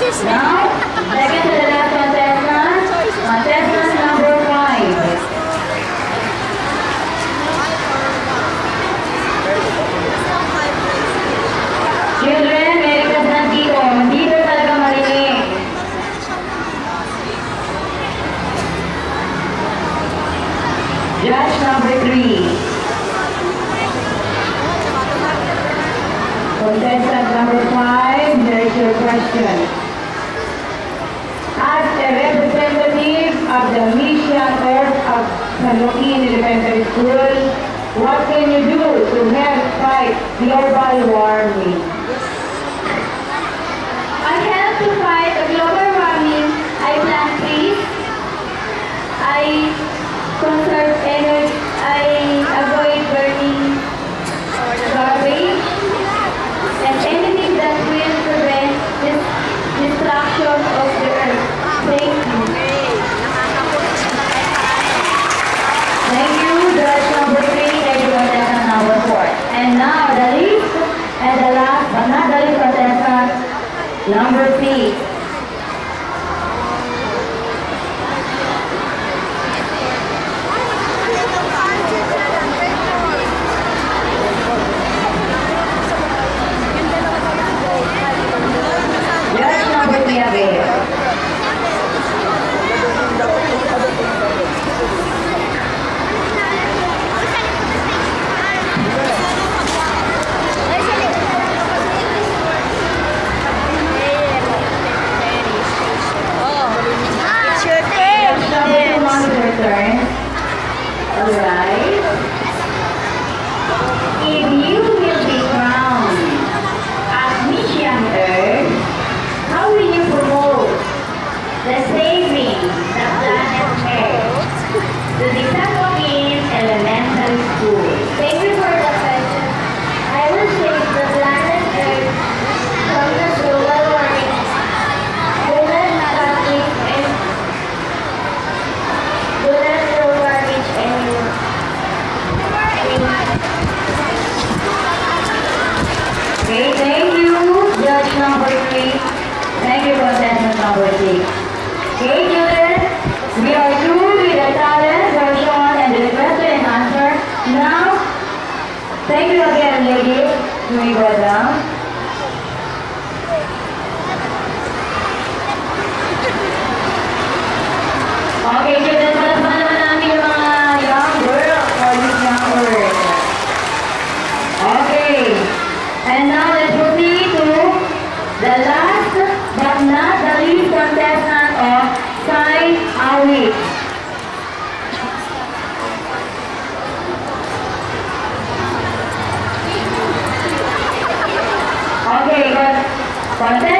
Now, second to the last contestant, contestant number 5. Children, may request na dito. Dito talaga marinig. Judge number 3. Contestant number 5, there is your question. As a representative of the mission Earth of San Joaquin Elementary School, what can you do to help fight global warming? I help to fight the global warming. I plant trees. I conserve energy. I avoid burning garbage and anything that will prevent this destruction of the earth. Thank you. Thank you, judge number 3. Thank you, contestant number 4. And now, the least and the last but not the least contestant, number 3. Judge number 3 available. It's your Judge number 2 monitor turn. Alright. If you will be crowned as Mission Earth, how will you promote the saving the planet Earth to the San Joaquin Elementary School? Thank you for the question. I will save the planet Earth from the global warming. Do not plastic and do not throw garbage anymore. Okay, thank you, judge number 3. Thank you, contestant number 6. Okay, children, we are through with the talent version and the question and answer. Now, thank you again, ladies. May we go down? Okay, children, palakpakan naman namin yung mga young girls or these young girls. Okay. And now let's proceed to the last but not the least contestant of Sign Awit. Okay, contestant